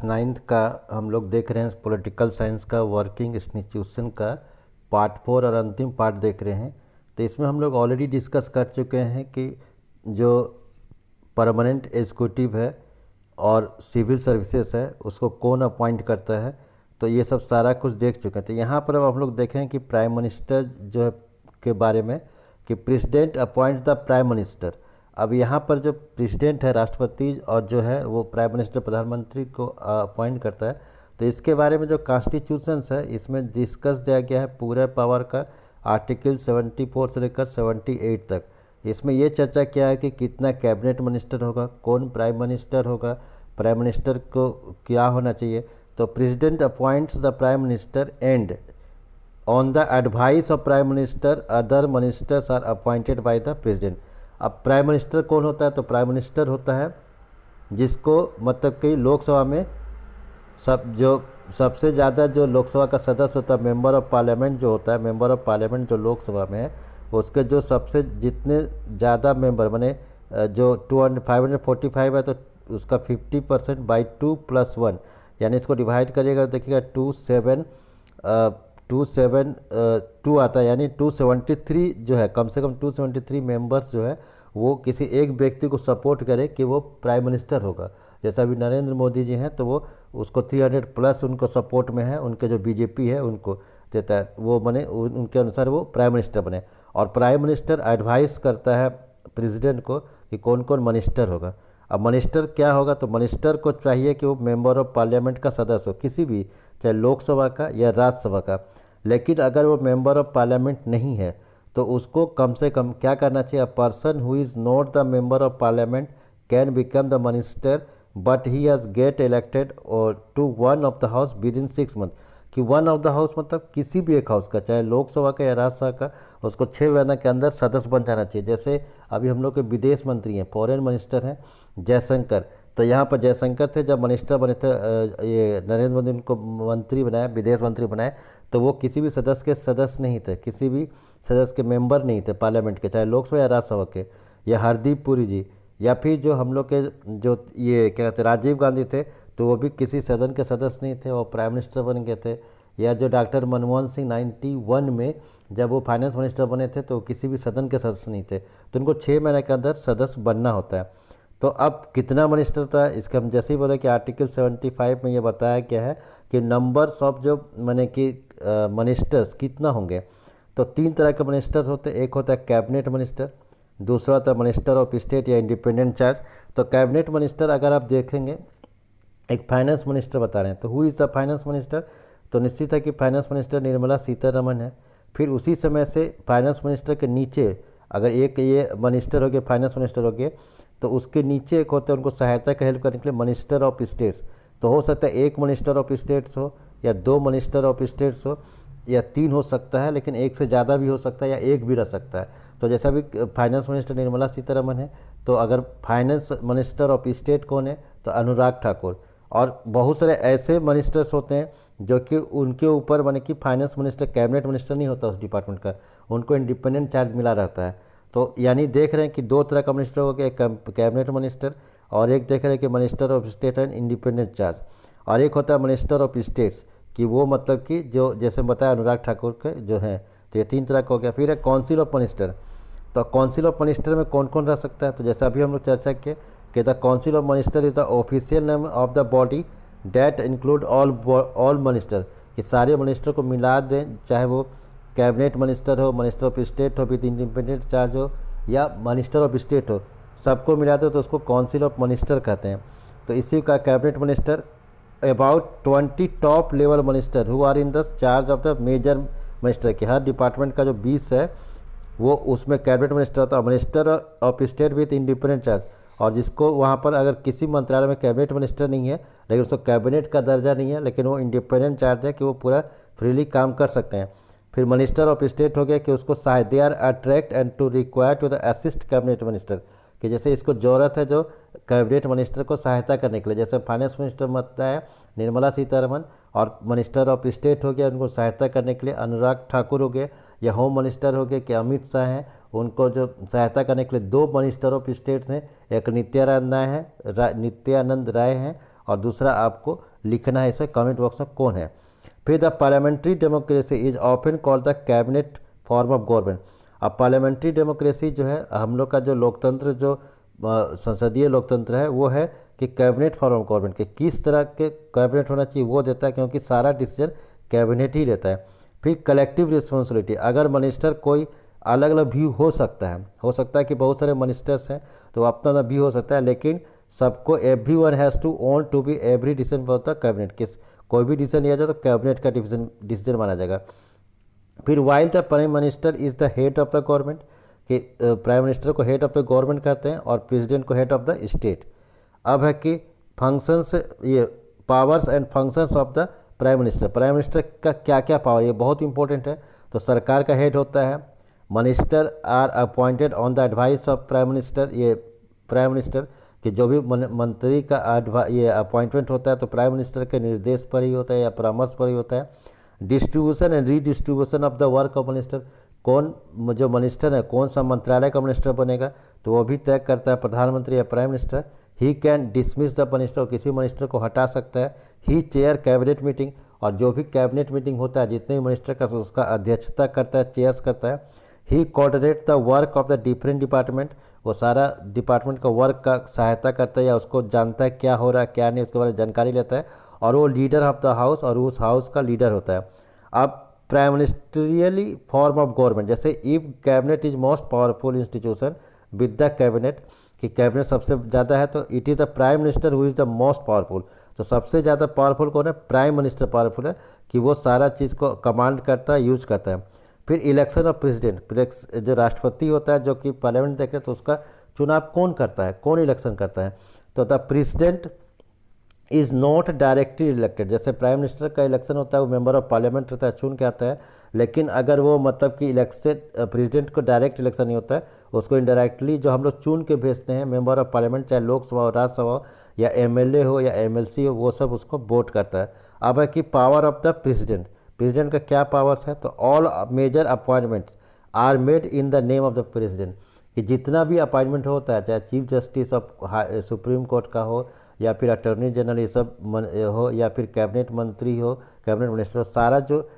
Class 9th का हम लोग देख रहे हैं पॉलिटिकल साइंस का वर्किंग इंस्टीट्यूशन का पार्ट 4 और अंतिम पार्ट देख रहे हैं। तो इसमें हम लोग ऑलरेडी डिस्कस कर चुके हैं कि जो परमानेंट एग्जीक्यूटिव है और सिविल सर्विसेज है उसको कौन अपॉइंट करता है। तो ये सब सारा कुछ देख चुके हैं। तो यहाँ पर अब हम लोग देखें कि प्राइम मिनिस्टर जो है के बारे में कि president appoint the prime minister. अब यहाँ पर जो प्रेसिडेंट है राष्ट्रपति और जो है वो प्राइम मिनिस्टर प्रधानमंत्री को अपॉइंट करता है। तो इसके बारे में जो कॉन्स्टिट्यूशंस है इसमें डिस्कस दिया गया है पूरे पावर का आर्टिकल 74 से लेकर 78 तक। इसमें ये चर्चा किया है कि कितना कैबिनेट मिनिस्टर होगा, कौन प्राइम मिनिस्टर होगा, प्राइम मिनिस्टर को क्या होना चाहिए। तो president appoints the prime minister and on the advice of prime minister other ministers are appointed by the president. अब प्राइम मिनिस्टर कौन होता है? तो प्राइम मिनिस्टर होता है जिसको मतलब कि लोकसभा में सबसे ज़्यादा जो लोकसभा का सदस्य होता है, मेंबर ऑफ पार्लियामेंट जो होता है, मेंबर ऑफ पार्लियामेंट जो लोकसभा में है उसके जो सबसे जितने ज़्यादा मेंबर बने जो 545 है तो उसका 50% बाई 2 + 1 यानी इसको डिवाइड करिएगा देखिएगा 2 आता है यानी 273 जो है कम से कम 273 मेंबर्स जो है वो किसी एक व्यक्ति को सपोर्ट करे कि वो प्राइम मिनिस्टर होगा। जैसा अभी नरेंद्र मोदी जी हैं तो वो उसको 300+ उनको सपोर्ट में है, उनके जो बीजेपी है उनको देता है, वो बने उनके अनुसार वो प्राइम मिनिस्टर बने। और प्राइम मिनिस्टर एडवाइस करता है प्रेसिडेंट को कि कौन कौन मिनिस्टर होगा। अब मिनिस्टर क्या होगा? तो मिनिस्टर को चाहिए कि वो मेंबर ऑफ पार्लियामेंट का सदस्य हो, किसी भी, चाहे लोकसभा का या राज्यसभा का। लेकिन अगर वो मेंबर ऑफ पार्लियामेंट नहीं है तो उसको कम से कम क्या करना चाहिए? A person who is not the member of parliament can become the minister but he has get elected or to one of the house within 6 month. कि वन ऑफ द हाउस मतलब किसी भी एक house का, चाहे लोकसभा का या राज्यसभा का, उसको 6 महीने के अंदर सदस्य बन जाना चाहिए। जैसे अभी हम लोग के विदेश मंत्री हैं, फॉरेन मिनिस्टर हैं जयशंकर। तो यहाँ पर जयशंकर थे जब मिनिस्टर बने थे, ये नरेंद्र मोदी उनको मंत्री बनाया, विदेश मंत्री बनाए। तो वो किसी भी सदस्य के सदस्य नहीं थे, किसी भी सदस्य के मेंबर नहीं थे पार्लियामेंट के, चाहे लोकसभा या राज्यसभा के। या हरदीप पुरी जी या फिर जो हम लोग के जो ये क्या कहते हैं राजीव गांधी थे तो वो भी किसी सदन के सदस्य नहीं थे, वो प्राइम मिनिस्टर बन गए थे। या जो डॉक्टर मनमोहन सिंह 91 में जब वो फाइनेंस मिनिस्टर बने थे तो किसी भी सदन के सदस्य नहीं थे। तो उनको 6 महीने के अंदर सदस्य बनना होता है। तो अब कितना मिनिस्टर था इसका हम जैसे ही बोले कि आर्टिकल 75 में ये बताया गया है कि नंबर्स ऑफ जो माने कि मिनिस्टर्स कितना होंगे। तो 3 तरह के मिनिस्टर्स होते हैं। एक होता है कैबिनेट मिनिस्टर, दूसरा होता है मिनिस्टर ऑफ स्टेट या इंडिपेंडेंट चार्ज। तो कैबिनेट मिनिस्टर अगर आप देखेंगे एक फाइनेंस मिनिस्टर बता रहे हैं तो who is the finance minister? तो निश्चित है कि फाइनेंस मिनिस्टर निर्मला सीतारमण है। फिर उसी समय से फाइनेंस मिनिस्टर के नीचे अगर एक ये मिनिस्टर हो गए, फाइनेंस मिनिस्टर हो गए, तो उसके नीचे एक होता है उनको सहायता का हेल्प करने के लिए मिनिस्टर ऑफ स्टेट्स। तो हो सकता है एक मिनिस्टर ऑफ स्टेट्स हो या 2 मिनिस्टर ऑफ स्टेट्स हो या 3 हो सकता है, लेकिन एक से ज़्यादा भी हो सकता है या एक भी रह सकता है। तो जैसा भी फाइनेंस मिनिस्टर निर्मला सीतारमण है तो अगर फाइनेंस मिनिस्टर ऑफ स्टेट कौन है? तो अनुराग ठाकुर। और बहुत सारे ऐसे मिनिस्टर्स होते हैं जो कि उनके ऊपर माने कि फाइनेंस मिनिस्टर कैबिनेट मिनिस्टर नहीं होता उस डिपार्टमेंट का, उनको इंडिपेंडेंट चार्ज मिला रहता है। तो यानी देख रहे हैं कि 2 तरह का मिनिस्टर हो गया, एक कैबिनेट मिनिस्टर और एक देख रहे हैं कि minister of state and independent charge. और एक होता है मिनिस्टर ऑफ स्टेट्स कि वो मतलब कि जो जैसे बताया अनुराग ठाकुर के जो हैं। तो ये 3 तरह का हो गया। फिर है काउंसिल ऑफ मिनिस्टर। तो काउंसिल ऑफ मिनिस्टर में कौन कौन रह सकता है? तो जैसे अभी हम लोग चर्चा किए कि the council of minister is the official name of the body that include all minister. कि सारे मिनिस्टर को मिला दें, चाहे वो कैबिनेट मिनिस्टर हो, मिनिस्टर ऑफ स्टेट हो विद इंडिपेंडेंट चार्ज हो या मिनिस्टर ऑफ स्टेट हो, सबको मिला दो तो उसको काउंसिल ऑफ मिनिस्टर कहते हैं। तो इसी का cabinet minister about 20 top level minister who are in the charge of the major minister. कि हर डिपार्टमेंट का जो 20 है वो उसमें कैबिनेट मिनिस्टर होता है, minister of state with independent charge. और जिसको वहाँ पर अगर किसी मंत्रालय में कैबिनेट मिनिस्टर नहीं है लेकिन उसको कैबिनेट का दर्जा नहीं है लेकिन वो इंडिपेंडेंट चार्ज है कि वो पूरा फ्रीली काम कर सकते हैं। फिर मिनिस्टर ऑफ स्टेट हो गया कि उसको शायद they are attract and to require to the assist cabinet minister. कि जैसे इसको ज़रूरत है जो कैबिनेट मिनिस्टर को सहायता करने के लिए, जैसे फाइनेंस मिनिस्टर मतलब है निर्मला सीतारमण और मिनिस्टर ऑफ स्टेट हो गया उनको सहायता करने के लिए अनुराग ठाकुर हो गए, या होम मिनिस्टर हो गए कि अमित शाह हैं उनको जो सहायता करने के लिए 2 मिनिस्टर ऑफ स्टेट्स हैं, एक नित्यानंद राय हैं और दूसरा आपको लिखना है इसे कमेंट बॉक्स में कौन है। फिर the parliamentary democracy is often called the cabinet form of government. अब पार्लियामेंट्री डेमोक्रेसी जो है हम लोग का जो लोकतंत्र जो संसदीय लोकतंत्र है वो है कि कैबिनेट फॉर्म ऑफ गवर्नमेंट के किस तरह के कैबिनेट होना चाहिए वो देता है, क्योंकि सारा डिसीजन कैबिनेट ही लेता है। फिर कलेक्टिव रिस्पॉन्सिबिलिटी, अगर मिनिस्टर कोई अलग अलग व्यू हो सकता है कि बहुत सारे मिनिस्टर्स हैं तो अपना अलग व्यू हो सकता है, लेकिन सबको everyone has to own to be every decision for the cabinet, किस कोई भी डिसीजन लिया जाए तो कैबिनेट का डिसीजन माना जाएगा। फिर while the prime minister is the head of the government, कि प्राइम मिनिस्टर को हेड ऑफ द गवर्नमेंट कहते हैं और प्रेसिडेंट को हेड ऑफ द स्टेट। अब है कि फंक्शंस, ये powers and functions of the prime minister का क्या क्या पावर, ये बहुत इंपॉर्टेंट है। तो सरकार का हेड होता है, minister are appointed on the advice of prime minister, ये प्राइम मिनिस्टर कि जो भी मंत्री का ये अपॉइंटमेंट होता है तो प्राइम मिनिस्टर के निर्देश पर ही होता है या परामर्श पर ही होता है। Distribution and redistribution of the work of minister, कौन जो मिनिस्टर है कौन सा मंत्रालय का मिनिस्टर बनेगा तो वो भी तय करता है प्रधानमंत्री या prime minister. He can dismiss the minister, किसी मिनिस्टर को हटा सकता है। ही चेयर कैबिनेट मीटिंग, और जो भी कैबिनेट मीटिंग होता है जितने भी मिनिस्टर का उसका अध्यक्षता करता है, चेयर्स करता है। He coordinate the work of the different department, वो सारा डिपार्टमेंट का वर्क का सहायता करता है या उसको जानता है क्या हो रहा है क्या नहीं, उसके बारे में जानकारी लेता है। और वो लीडर ऑफ द हाउस, और उस हाउस का लीडर होता है। अब प्राइम मिनिस्ट्रियली फॉर्म ऑफ गवर्नमेंट, जैसे if cabinet is most powerful institution with the cabinet, कि कैबिनेट सबसे ज़्यादा है तो it is the prime minister who is the most powerful, तो सबसे ज़्यादा पावरफुल कौन है, प्राइम मिनिस्टर पावरफुल है कि वो सारा चीज़ को कमांड करता है, यूज करता है। फिर इलेक्शन ऑफ प्रेसिडेंट, जो राष्ट्रपति होता है जो कि पार्लियामेंट देख रहे हैं तो उसका चुनाव कौन करता है, कौन इलेक्शन करता है, तो the president is not directly elected. जैसे प्राइम मिनिस्टर का इलेक्शन होता है वो मेंबर ऑफ पार्लियामेंट रहता है, चुन के आता है, लेकिन अगर वो मतलब कि इलेक्टेड प्रेसिडेंट को डायरेक्ट इलेक्शन नहीं होता है, उसको इनडायरेक्टली जो हम लोग चुन के भेजते हैं मेंबर ऑफ पार्लियामेंट, चाहे लोकसभा हो, राज्यसभा हो या एमएलए हो या एमएलसी हो, वो सब उसको वोट करता है। अब है कि पावर ऑफ द प्रेसिडेंट का क्या पावर्स है, तो all major appointments are made in the name of the president, कि जितना भी अपॉइंटमेंट होता है चाहे chief justice of supreme court का हो या फिर अटॉर्नी जनरल ये सब हो या फिर कैबिनेट मंत्री हो, कैबिनेट मिनिस्टर हो, सारा जो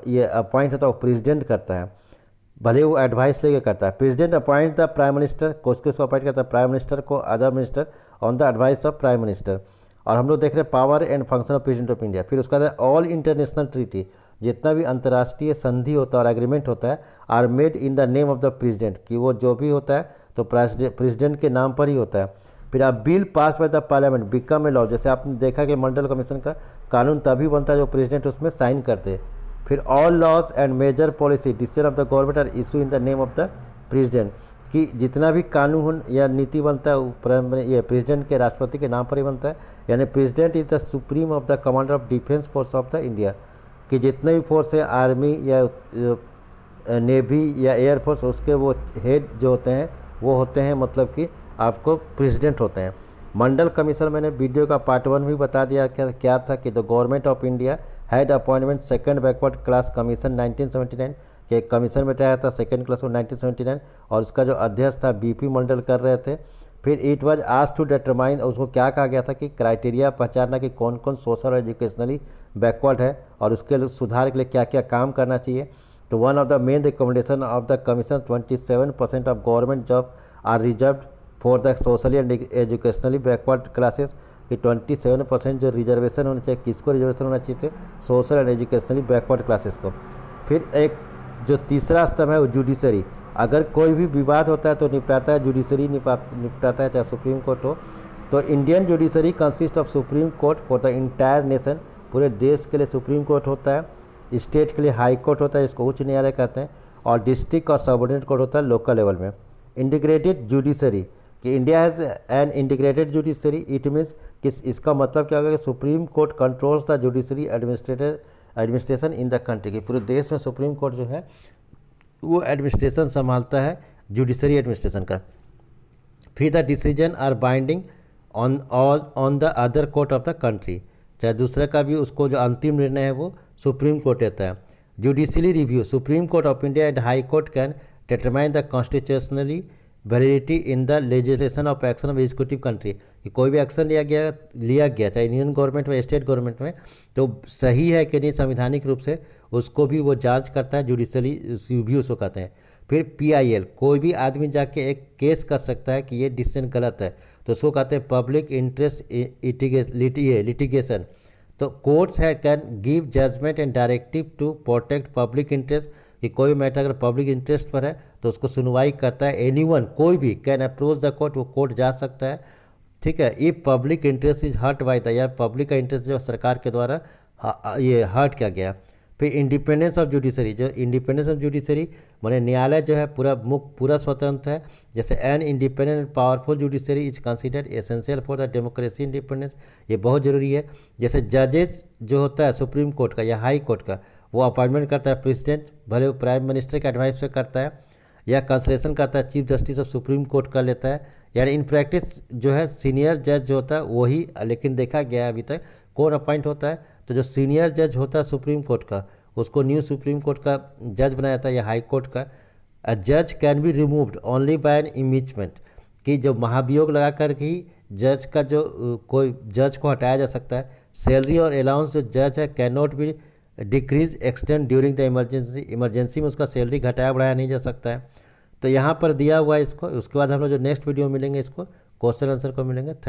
ये अपॉइंट होता है वो प्रेसिडेंट करता है, भले वो एडवाइस लेके करता है। President appoint the prime minister, किसको अपॉइंट करता है, प्राइम मिनिस्टर को, other minister on the advice of prime minister. और हम लोग देख रहे हैं power and function of president of India. फिर उसका ऑल इंटरनेशनल ट्रीटी, जितना भी अंतर्राष्ट्रीय संधि होता है और एग्रीमेंट होता है, are made in the name of the president, कि वो जो भी होता है तो प्रेसिडेंट के नाम पर ही होता है। फिर अब bill pass by the parliament become a law, जैसे आपने देखा कि मंडल कमीशन का कानून तभी बनता है जो प्रेसिडेंट उसमें साइन करते हैं। फिर all laws and major policy decision of the government are issue in the name of the president, कि जितना भी कानून या नीति बनता है ये प्रेसिडेंट के, राष्ट्रपति के नाम पर ही बनता है। यानी president is the supreme of the commander of defence force of the India, कि जितने भी फोर्स है आर्मी या नेवी या एयरफोर्स, उसके वो हेड जो होते हैं वो होते हैं मतलब कि आपको प्रेसिडेंट होते हैं। मंडल कमीशन मैंने वीडियो का पार्ट 1 भी बता दिया क्या था, कि the government of India had appointment second backward class commission 1979 के एक कमीशन बैठाया था सेकंड क्लास में 1979, और उसका जो अध्यक्ष था बीपी मंडल कर रहे थे। फिर it was asked to determine, उसको क्या कहा गया था कि क्राइटेरिया पहचानना कि कौन कौन सोशल और एजुकेशनली बैकवर्ड है और उसके सुधार के लिए क्या क्या काम करना चाहिए। तो one of the main recommendation of the commission 27% of government job are reserved for the socially and educationally backward classes, कि 27% जो रिजर्वेशन होना चाहिए, किसको रिजर्वेशन होना चाहिए थे, social and educationally backward classes को। फिर एक जो तीसरा स्तंभ है वो जुडिशरी, अगर कोई भी विवाद होता है तो निपटाता है जुडिशरी, निपटाता है, चाहे सुप्रीम कोर्ट हो। तो Indian judiciary consist of supreme court for the entire nation, पूरे देश के लिए सुप्रीम कोर्ट होता है, स्टेट के लिए हाई कोर्ट होता है जिसको उच्च न्यायालय कहते हैं, और डिस्ट्रिक्ट और सबऑर्डिनेट कोर्ट होता है लोकल लेवल में। इंटीग्रेटेड जुडिशरी, कि India has an integrated judiciary, it means कि इसका मतलब क्या होगा कि supreme court controls the judiciary administration in the country, कि पूरे देश में सुप्रीम कोर्ट जो है वो एडमिनिस्ट्रेशन संभालता है जुडिशरी एडमिनिस्ट्रेशन का। फिर the decision are binding on the other court of the country, चाहे दूसरे का भी उसको जो अंतिम निर्णय है वो सुप्रीम कोर्ट लेता है। Judicially review, supreme court of India and high court can determine the constitutionally validity in the legislation of action of executive country, कि कोई भी एक्शन लिया गया चाहे इंडियन गवर्नमेंट में स्टेट गवर्नमेंट में, तो सही है कि नहीं संवैधानिक रूप से, उसको भी वो जांच करता है, जुडिशली रिव्यू उसको कहते हैं। फिर PIL, कोई भी आदमी जाके एक केस कर सकता है कि ये डिसीजन गलत है, तो उसको कहते हैं पब्लिक इंटरेस्ट लिटिगेशन। तो कोर्ट्स है can give judgement and directive to protect public interest, कि कोई मैटर अगर पब्लिक इंटरेस्ट पर है तो उसको सुनवाई करता है। एनीवन, कोई भी कैन अप्रोच द कोर्ट, वो कोर्ट जा सकता है, ठीक है। If public interest is hurt by the, यार पब्लिक का इंटरेस्ट जो सरकार के द्वारा ये हर्ट किया गया। फिर इंडिपेंडेंस ऑफ जुडिशरी, जो इंडिपेंडेंस ऑफ जुडिशरी माने न्यायालय जो है पूरा स्वतंत्र है। जैसे an independent and powerful judiciary is considered essential for the democracy independence, ये बहुत ज़रूरी है। जैसे जजेस जो होता है सुप्रीम कोर्ट का या हाई कोर्ट का, वो अपॉइंटमेंट करता है प्रेसिडेंट, भले वो प्राइम मिनिस्टर के एडवाइस पे करता है, या कंसलेशन करता है chief justice of supreme court का लेता है। यानी इन प्रैक्टिस जो है सीनियर जज जो होता है वही, लेकिन देखा गया है अभी तक कौन अपॉइंट होता है, तो जो सीनियर जज होता है सुप्रीम कोर्ट का, उसको न्यू सुप्रीम कोर्ट का जज बनाया जाता है या हाई कोर्ट का। अ जज can be removed only by an impeachment, कि जो महाभियोग लगा कर ही जज का जो कोई जज को हटाया जा सकता है। सैलरी और अलाउंस जो जज है can not be decrease extend during the emergency, emergency में उसका सैलरी घटाया बढ़ाया नहीं जा सकता है। तो यहाँ पर दिया हुआ है इसको, उसके बाद हम लोग जो नेक्स्ट वीडियो मिलेंगे इसको क्वेश्चन आंसर को मिलेंगे।